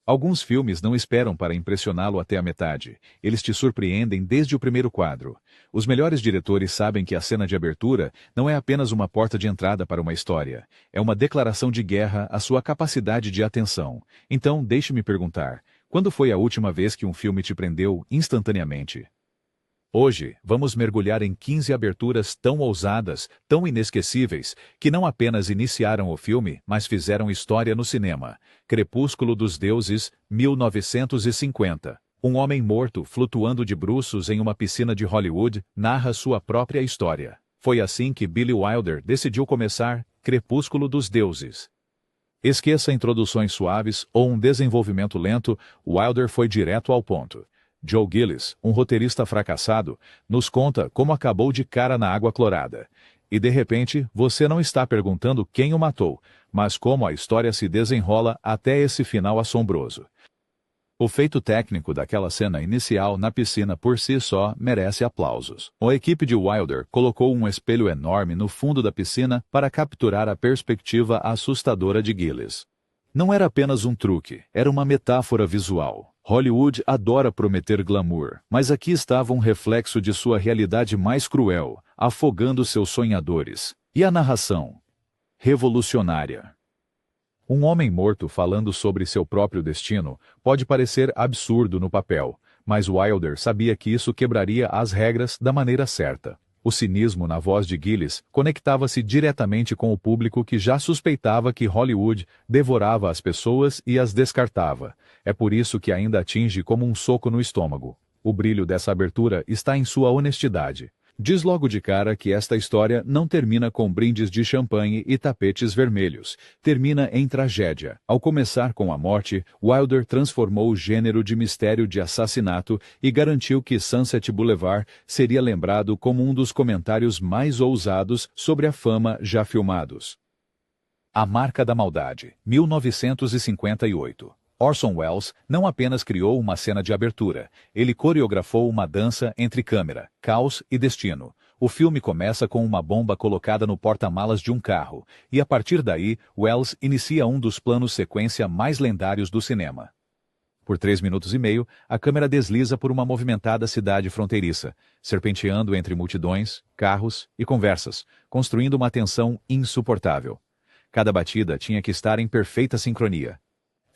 Alguns filmes não esperam para impressioná-lo até a metade. Eles te surpreendem desde o primeiro quadro. Os melhores diretores sabem que a cena de abertura não é apenas uma porta de entrada para uma história. É uma declaração de guerra à sua capacidade de atenção. Então, deixe-me perguntar, quando foi a última vez que um filme te prendeu instantaneamente? Hoje, vamos mergulhar em 15 aberturas tão ousadas, tão inesquecíveis, que não apenas iniciaram o filme, mas fizeram história no cinema. Crepúsculo dos Deuses, 1950. Um homem morto flutuando de bruços em uma piscina de Hollywood narra sua própria história. Foi assim que Billy Wilder decidiu começar Crepúsculo dos Deuses. Esqueça introduções suaves ou um desenvolvimento lento, Wilder foi direto ao ponto. Joe Gillis, um roteirista fracassado, nos conta como acabou de cara na água clorada. E de repente, você não está perguntando quem o matou, mas como a história se desenrola até esse final assombroso. O feito técnico daquela cena inicial na piscina por si só merece aplausos. A equipe de Wilder colocou um espelho enorme no fundo da piscina para capturar a perspectiva assustadora de Gillis. Não era apenas um truque, era uma metáfora visual. Hollywood adora prometer glamour, mas aqui estava um reflexo de sua realidade mais cruel, afogando seus sonhadores. E a narração? Revolucionária. Um homem morto falando sobre seu próprio destino pode parecer absurdo no papel, mas Wilder sabia que isso quebraria as regras da maneira certa. O cinismo na voz de Gillis conectava-se diretamente com o público que já suspeitava que Hollywood devorava as pessoas e as descartava. É por isso que ainda atinge como um soco no estômago. O brilho dessa abertura está em sua honestidade. Diz logo de cara que esta história não termina com brindes de champanhe e tapetes vermelhos. Termina em tragédia. Ao começar com a morte, Wilder transformou o gênero de mistério de assassinato e garantiu que Sunset Boulevard seria lembrado como um dos comentários mais ousados sobre a fama já filmados. A Marca da Maldade, 1958. Orson Welles não apenas criou uma cena de abertura, ele coreografou uma dança entre câmera, caos e destino. O filme começa com uma bomba colocada no porta-malas de um carro, e a partir daí, Welles inicia um dos planos sequência mais lendários do cinema. Por 3 minutos e meio, a câmera desliza por uma movimentada cidade fronteiriça, serpenteando entre multidões, carros e conversas, construindo uma tensão insuportável. Cada batida tinha que estar em perfeita sincronia.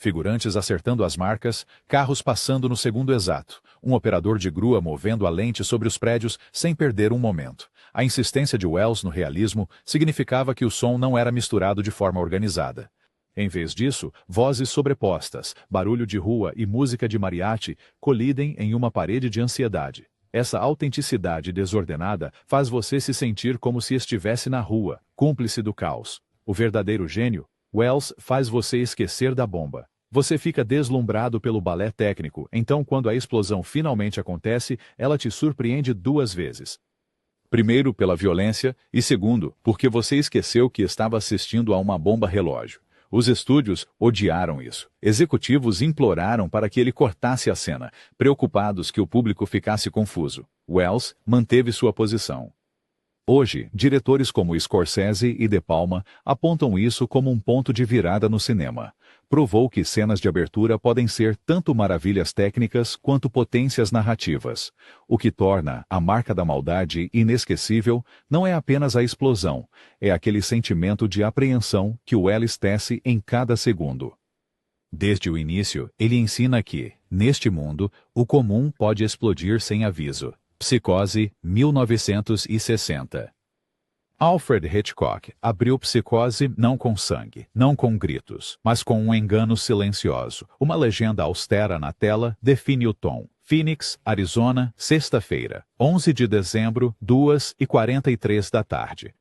Figurantes acertando as marcas, carros passando no segundo exato, um operador de grua movendo a lente sobre os prédios sem perder um momento. A insistência de Welles no realismo significava que o som não era misturado de forma organizada. Em vez disso, vozes sobrepostas, barulho de rua e música de mariachi colidem em uma parede de ansiedade. Essa autenticidade desordenada faz você se sentir como se estivesse na rua, cúmplice do caos. O verdadeiro gênio, Welles faz você esquecer da bomba. Você fica deslumbrado pelo balé técnico, então quando a explosão finalmente acontece, ela te surpreende 2 vezes. Primeiro, pela violência, e segundo, porque você esqueceu que estava assistindo a uma bomba relógio. Os estúdios odiaram isso. Executivos imploraram para que ele cortasse a cena, preocupados que o público ficasse confuso. Welles manteve sua posição. Hoje, diretores como Scorsese e De Palma apontam isso como um ponto de virada no cinema. Provou que cenas de abertura podem ser tanto maravilhas técnicas quanto potências narrativas. O que torna A Marca da Maldade inesquecível não é apenas a explosão, é aquele sentimento de apreensão que Welles tece em cada segundo. Desde o início, ele ensina que, neste mundo, o comum pode explodir sem aviso. Psicose, 1960. Alfred Hitchcock abriu Psicose não com sangue, não com gritos, mas com um engano silencioso. Uma legenda austera na tela define o tom. Phoenix, Arizona, sexta-feira, 11 de dezembro, 2h43 da tarde.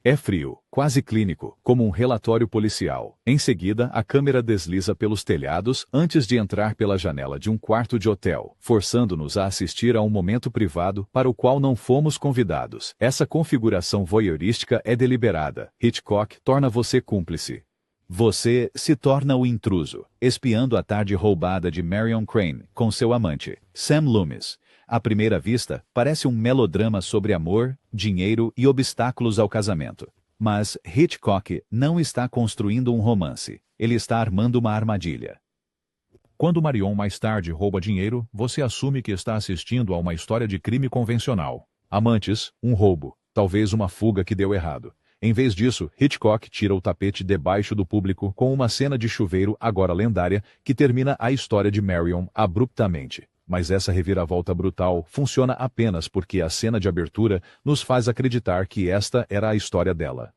É frio, quase clínico, como um relatório policial. Em seguida, a câmera desliza pelos telhados antes de entrar pela janela de um quarto de hotel, forçando-nos a assistir a um momento privado para o qual não fomos convidados. Essa configuração voyeurística é deliberada. Hitchcock torna você cúmplice. Você se torna o intruso, espiando a tarde roubada de Marion Crane com seu amante, Sam Loomis. À primeira vista, parece um melodrama sobre amor, dinheiro e obstáculos ao casamento. Mas Hitchcock não está construindo um romance. Ele está armando uma armadilha. Quando Marion mais tarde rouba dinheiro, você assume que está assistindo a uma história de crime convencional. Amantes, um roubo, talvez uma fuga que deu errado. Em vez disso, Hitchcock tira o tapete debaixo do público com uma cena de chuveiro agora lendária que termina a história de Marion abruptamente. Mas essa reviravolta brutal funciona apenas porque a cena de abertura nos faz acreditar que esta era a história dela.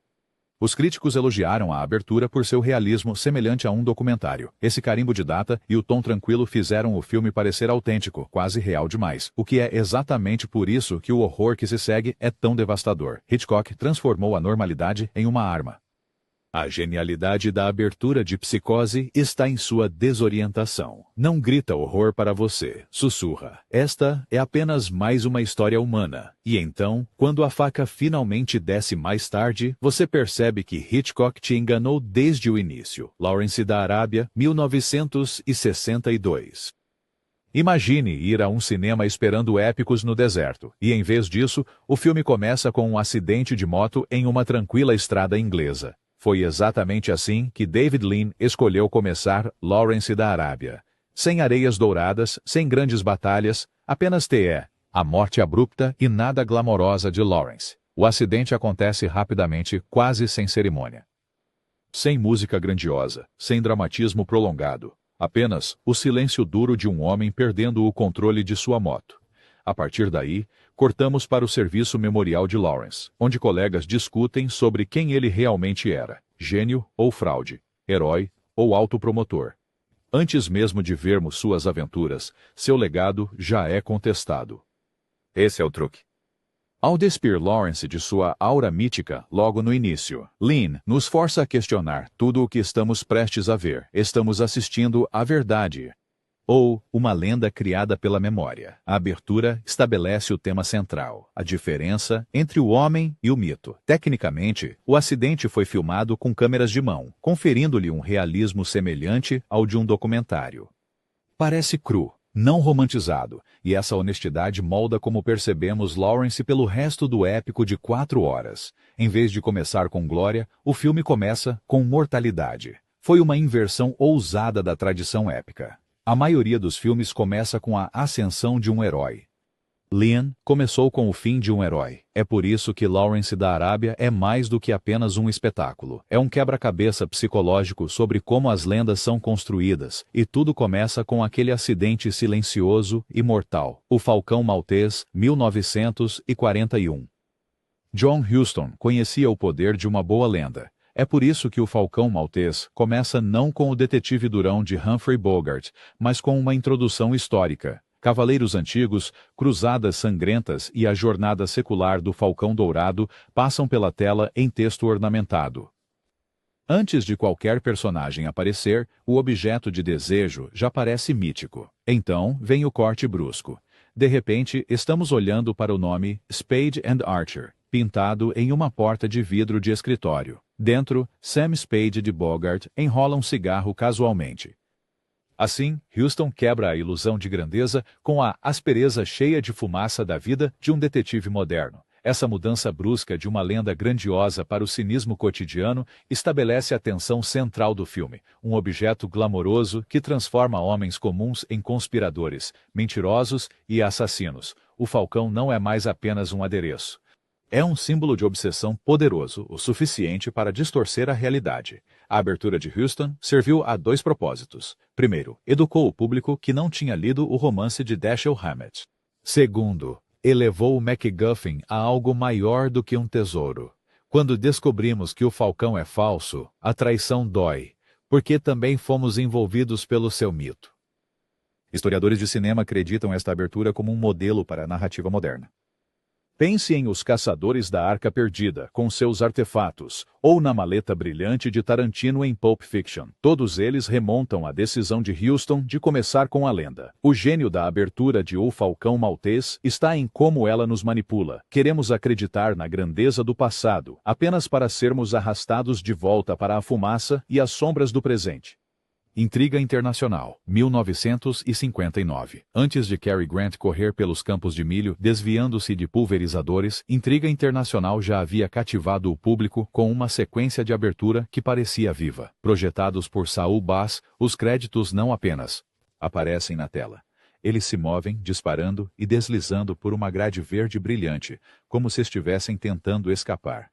Os críticos elogiaram a abertura por seu realismo semelhante a um documentário. Esse carimbo de data e o tom tranquilo fizeram o filme parecer autêntico, quase real demais. O que é exatamente por isso que o horror que se segue é tão devastador. Hitchcock transformou a normalidade em uma arma. A genialidade da abertura de Psicose está em sua desorientação. Não grita horror para você, sussurra. Esta é apenas mais uma história humana. E então, quando a faca finalmente desce mais tarde, você percebe que Hitchcock te enganou desde o início. Lawrence da Arábia, 1962. Imagine ir a um cinema esperando épicos no deserto, e em vez disso, o filme começa com um acidente de moto em uma tranquila estrada inglesa. Foi exatamente assim que David Lean escolheu começar Lawrence da Arábia. Sem areias douradas, sem grandes batalhas, apenas a morte abrupta e nada glamourosa de Lawrence. O acidente acontece rapidamente, quase sem cerimônia. Sem música grandiosa, sem dramatismo prolongado. Apenas o silêncio duro de um homem perdendo o controle de sua moto. A partir daí, cortamos para o serviço memorial de Lawrence, onde colegas discutem sobre quem ele realmente era, gênio ou fraude, herói ou autopromotor. Antes mesmo de vermos suas aventuras, seu legado já é contestado. Esse é o truque. Ao despir Lawrence de sua aura mítica logo no início, Lean nos força a questionar tudo o que estamos prestes a ver. Estamos assistindo à verdade. Ou uma lenda criada pela memória. A abertura estabelece o tema central, a diferença entre o homem e o mito. Tecnicamente, o acidente foi filmado com câmeras de mão, conferindo-lhe um realismo semelhante ao de um documentário. Parece cru, não romantizado, e essa honestidade molda como percebemos Lawrence pelo resto do épico de 4 horas. Em vez de começar com glória, o filme começa com mortalidade. Foi uma inversão ousada da tradição épica. A maioria dos filmes começa com a ascensão de um herói. Lean começou com o fim de um herói. É por isso que Lawrence da Arábia é mais do que apenas um espetáculo. É um quebra-cabeça psicológico sobre como as lendas são construídas, e tudo começa com aquele acidente silencioso e mortal. O Falcão Maltês, 1941. John Huston conhecia o poder de uma boa lenda. É por isso que o Falcão Maltês começa não com o detetive durão de Humphrey Bogart, mas com uma introdução histórica. Cavaleiros antigos, cruzadas sangrentas e a jornada secular do Falcão Dourado passam pela tela em texto ornamentado. Antes de qualquer personagem aparecer, o objeto de desejo já parece mítico. Então, vem o corte brusco. De repente, estamos olhando para o nome Spade and Archer, pintado em uma porta de vidro de escritório. Dentro, Sam Spade de Bogart enrola um cigarro casualmente. Assim, Huston quebra a ilusão de grandeza com a aspereza cheia de fumaça da vida de um detetive moderno. Essa mudança brusca de uma lenda grandiosa para o cinismo cotidiano estabelece a tensão central do filme, um objeto glamouroso que transforma homens comuns em conspiradores, mentirosos e assassinos. O Falcão não é mais apenas um adereço. É um símbolo de obsessão poderoso o suficiente para distorcer a realidade. A abertura de Huston serviu a 2 propósitos. Primeiro, educou o público que não tinha lido o romance de Dashiell Hammett. Segundo, elevou o MacGuffin a algo maior do que um tesouro. Quando descobrimos que o Falcão é falso, a traição dói, porque também fomos envolvidos pelo seu mito. Historiadores de cinema acreditam esta abertura como um modelo para a narrativa moderna. Pense em Os Caçadores da Arca Perdida, com seus artefatos, ou na maleta brilhante de Tarantino em Pulp Fiction. Todos eles remontam à decisão de Huston de começar com a lenda. O gênio da abertura de O Falcão Maltês está em como ela nos manipula. Queremos acreditar na grandeza do passado, apenas para sermos arrastados de volta para a fumaça e as sombras do presente. Intriga Internacional, 1959. Antes de Cary Grant correr pelos campos de milho, desviando-se de pulverizadores, Intriga Internacional já havia cativado o público com uma sequência de abertura que parecia viva. Projetados por Saul Bass, os créditos não apenas aparecem na tela. Eles se movem, disparando e deslizando por uma grade verde brilhante, como se estivessem tentando escapar.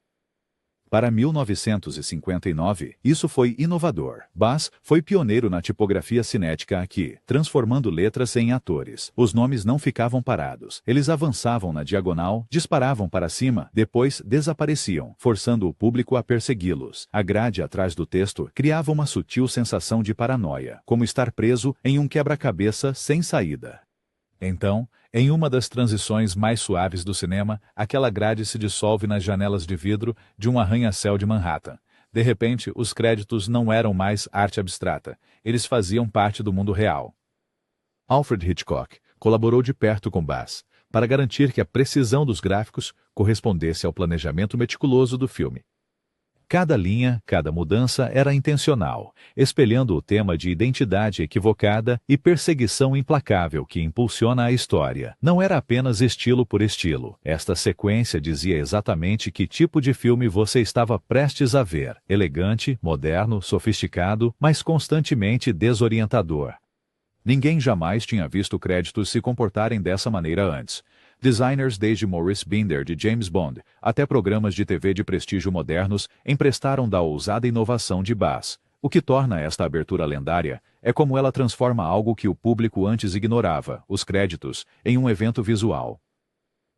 Para 1959, isso foi inovador. Bass foi pioneiro na tipografia cinética aqui, transformando letras em atores. Os nomes não ficavam parados. Eles avançavam na diagonal, disparavam para cima, depois desapareciam, forçando o público a persegui-los. A grade atrás do texto criava uma sutil sensação de paranoia, como estar preso em um quebra-cabeça sem saída. Então, em uma das transições mais suaves do cinema, aquela grade se dissolve nas janelas de vidro de um arranha-céu de Manhattan. De repente, os créditos não eram mais arte abstrata. Eles faziam parte do mundo real. Alfred Hitchcock colaborou de perto com Bass para garantir que a precisão dos gráficos correspondesse ao planejamento meticuloso do filme. Cada linha, cada mudança era intencional, espelhando o tema de identidade equivocada e perseguição implacável que impulsiona a história. Não era apenas estilo por estilo. Esta sequência dizia exatamente que tipo de filme você estava prestes a ver: elegante, moderno, sofisticado, mas constantemente desorientador. Ninguém jamais tinha visto créditos se comportarem dessa maneira antes. Designers desde Maurice Binder de James Bond até programas de TV de prestígio modernos emprestaram da ousada inovação de Bass. O que torna esta abertura lendária é como ela transforma algo que o público antes ignorava, os créditos, em um evento visual.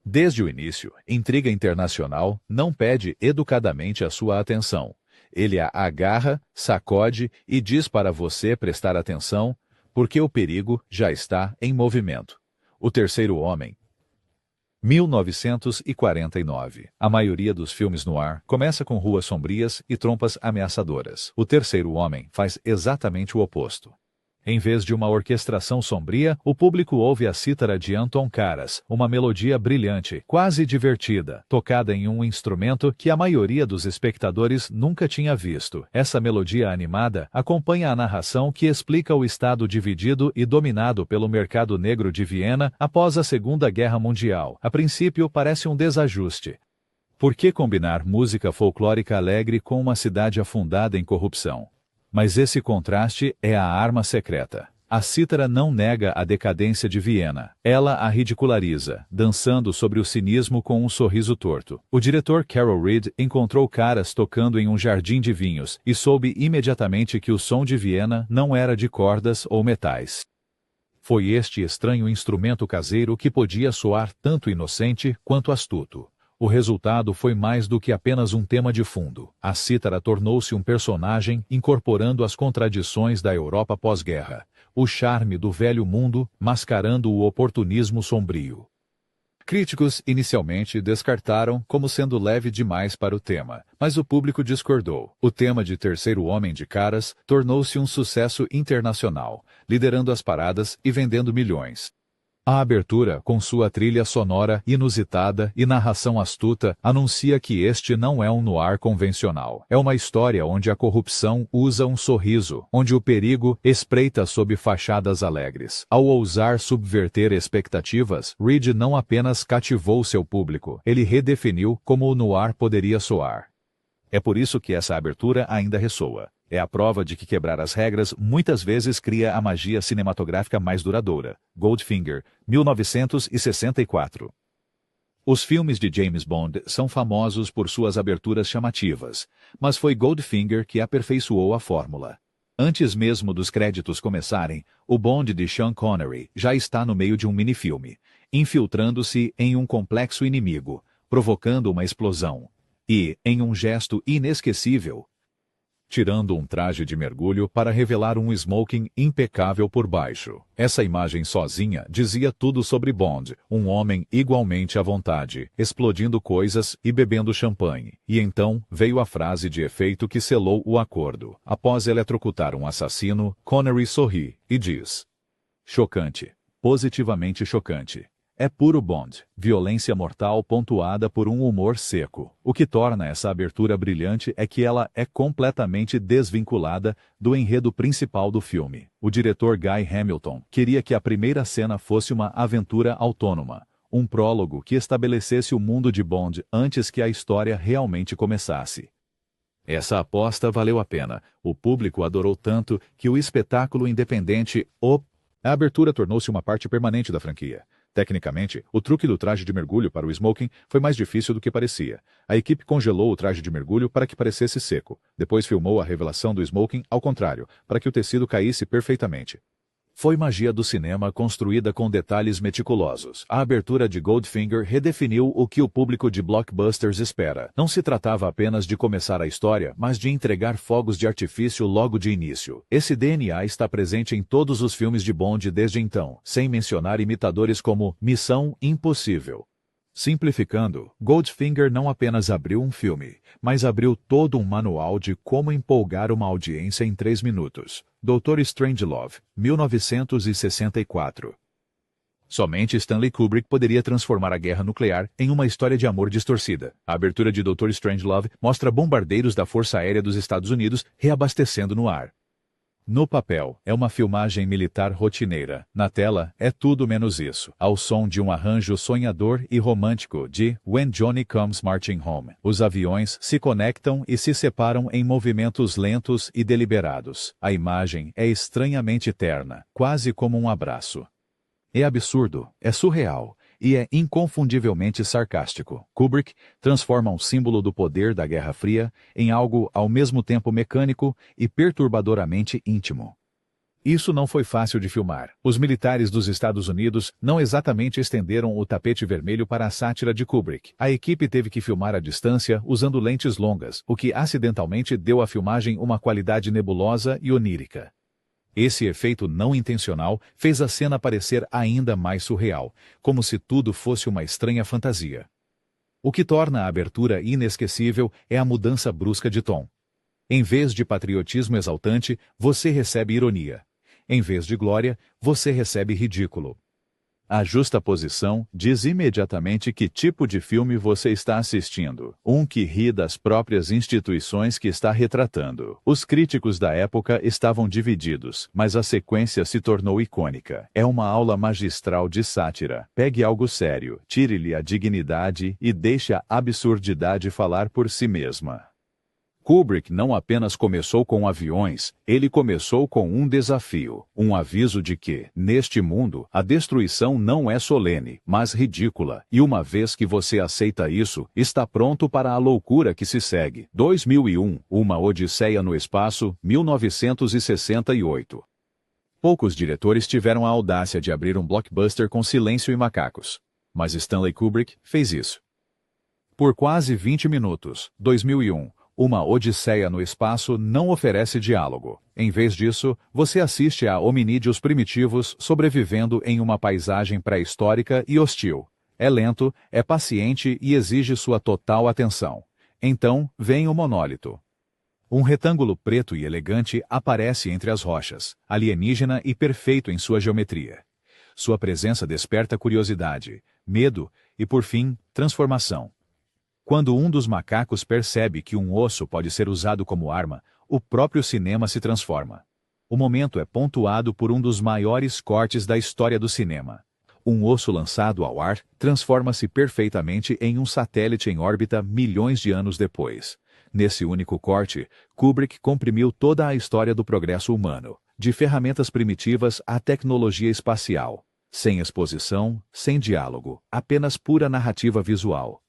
Desde o início, Intriga Internacional não pede educadamente a sua atenção. Ele a agarra, sacode e diz para você prestar atenção, porque o perigo já está em movimento. O Terceiro Homem, 1949. A maioria dos filmes noir começa com ruas sombrias e trompas ameaçadoras. O Terceiro Homem faz exatamente o oposto. Em vez de uma orquestração sombria, o público ouve a cítara de Anton Karas, uma melodia brilhante, quase divertida, tocada em um instrumento que a maioria dos espectadores nunca tinha visto. Essa melodia animada acompanha a narração que explica o estado dividido e dominado pelo mercado negro de Viena após a Segunda Guerra Mundial. A princípio, parece um desajuste. Por que combinar música folclórica alegre com uma cidade afundada em corrupção? Mas esse contraste é a arma secreta. A cítara não nega a decadência de Viena. Ela a ridiculariza, dançando sobre o cinismo com um sorriso torto. O diretor Carol Reed encontrou Karas tocando em um jardim de vinhos e soube imediatamente que o som de Viena não era de cordas ou metais. Foi este estranho instrumento caseiro que podia soar tanto inocente quanto astuto. O resultado foi mais do que apenas um tema de fundo. A cítara tornou-se um personagem incorporando as contradições da Europa pós-guerra, o charme do velho mundo mascarando o oportunismo sombrio. Críticos inicialmente descartaram como sendo leve demais para o tema, mas o público discordou. O tema de Terceiro Homem de Karas tornou-se um sucesso internacional, liderando as paradas e vendendo milhões. A abertura, com sua trilha sonora inusitada e narração astuta, anuncia que este não é um noir convencional. É uma história onde a corrupção usa um sorriso, onde o perigo espreita sob fachadas alegres. Ao ousar subverter expectativas, Reed não apenas cativou seu público, ele redefiniu como o noir poderia soar. É por isso que essa abertura ainda ressoa. É a prova de que quebrar as regras muitas vezes cria a magia cinematográfica mais duradoura. Goldfinger, 1964. Os filmes de James Bond são famosos por suas aberturas chamativas, mas foi Goldfinger que aperfeiçoou a fórmula. Antes mesmo dos créditos começarem, o Bond de Sean Connery já está no meio de um minifilme, infiltrando-se em um complexo inimigo, provocando uma explosão. E, em um gesto inesquecível, tirando um traje de mergulho para revelar um smoking impecável por baixo. Essa imagem sozinha dizia tudo sobre Bond, um homem igualmente à vontade, explodindo coisas e bebendo champanhe. E então veio a frase de efeito que selou o acordo. Após eletrocutar um assassino, Connery sorri e diz: chocante. Positivamente chocante. É puro Bond, violência mortal pontuada por um humor seco. O que torna essa abertura brilhante é que ela é completamente desvinculada do enredo principal do filme. O diretor Guy Hamilton queria que a primeira cena fosse uma aventura autônoma, um prólogo que estabelecesse o mundo de Bond antes que a história realmente começasse. Essa aposta valeu a pena. O público adorou tanto que o espetáculo independente, a abertura tornou-se uma parte permanente da franquia. Tecnicamente, o truque do traje de mergulho para o smoking foi mais difícil do que parecia. A equipe congelou o traje de mergulho para que parecesse seco. Depois filmou a revelação do smoking ao contrário, para que o tecido caísse perfeitamente. Foi magia do cinema construída com detalhes meticulosos. A abertura de Goldfinger redefiniu o que o público de blockbusters espera. Não se tratava apenas de começar a história, mas de entregar fogos de artifício logo de início. Esse DNA está presente em todos os filmes de Bond desde então, sem mencionar imitadores como Missão Impossível. Simplificando, Goldfinger não apenas abriu um filme, mas abriu todo um manual de como empolgar uma audiência em 3 minutos. Dr. Strangelove, 1964. Somente Stanley Kubrick poderia transformar a guerra nuclear em uma história de amor distorcida. A abertura de Dr. Strangelove mostra bombardeiros da Força Aérea dos Estados Unidos reabastecendo no ar. No papel, é uma filmagem militar rotineira. Na tela, é tudo menos isso. Ao som de um arranjo sonhador e romântico de When Johnny Comes Marching Home, os aviões se conectam e se separam em movimentos lentos e deliberados. A imagem é estranhamente terna, quase como um abraço. É absurdo, é surreal e é inconfundivelmente sarcástico. Kubrick transforma um símbolo do poder da Guerra Fria em algo ao mesmo tempo mecânico e perturbadoramente íntimo. Isso não foi fácil de filmar. Os militares dos Estados Unidos não exatamente estenderam o tapete vermelho para a sátira de Kubrick. A equipe teve que filmar à distância usando lentes longas, o que acidentalmente deu à filmagem uma qualidade nebulosa e onírica. Esse efeito não intencional fez a cena parecer ainda mais surreal, como se tudo fosse uma estranha fantasia. O que torna a abertura inesquecível é a mudança brusca de tom. Em vez de patriotismo exaltante, você recebe ironia. Em vez de glória, você recebe ridículo. A justaposição diz imediatamente que tipo de filme você está assistindo. Um que ri das próprias instituições que está retratando. Os críticos da época estavam divididos, mas a sequência se tornou icônica. É uma aula magistral de sátira. Pegue algo sério, tire-lhe a dignidade e deixe a absurdidade falar por si mesma. Kubrick não apenas começou com aviões, ele começou com um desafio, um aviso de que, neste mundo, a destruição não é solene, mas ridícula, e uma vez que você aceita isso, está pronto para a loucura que se segue. 2001, Uma Odisseia no Espaço, 1968. Poucos diretores tiveram a audácia de abrir um blockbuster com silêncio e macacos. Mas Stanley Kubrick fez isso. Por quase 20 minutos, 2001, Uma Odisseia no Espaço não oferece diálogo. Em vez disso, você assiste a hominídeos primitivos sobrevivendo em uma paisagem pré-histórica e hostil. É lento, é paciente e exige sua total atenção. Então, vem o monólito. Um retângulo preto e elegante aparece entre as rochas, alienígena e perfeito em sua geometria. Sua presença desperta curiosidade, medo e, por fim, transformação. Quando um dos macacos percebe que um osso pode ser usado como arma, o próprio cinema se transforma. O momento é pontuado por um dos maiores cortes da história do cinema. Um osso lançado ao ar transforma-se perfeitamente em um satélite em órbita milhões de anos depois. Nesse único corte, Kubrick comprimiu toda a história do progresso humano, de ferramentas primitivas à tecnologia espacial. Sem exposição, sem diálogo, apenas pura narrativa visual.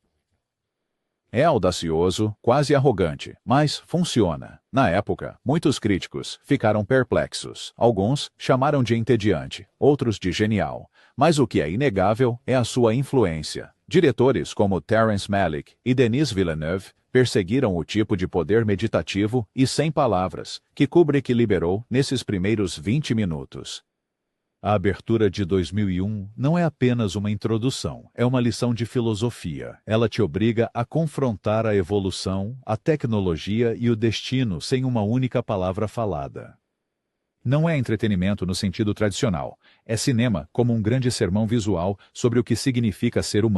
É audacioso, quase arrogante, mas funciona. Na época, muitos críticos ficaram perplexos. Alguns chamaram de entediante, outros de genial. Mas o que é inegável é a sua influência. Diretores como Terrence Malick e Denis Villeneuve perseguiram o tipo de poder meditativo e sem palavras que Kubrick liberou nesses primeiros 20 minutos. A abertura de 2001 não é apenas uma introdução, é uma lição de filosofia. Ela te obriga a confrontar a evolução, a tecnologia e o destino sem uma única palavra falada. Não é entretenimento no sentido tradicional. É cinema como um grande sermão visual sobre o que significa ser humano.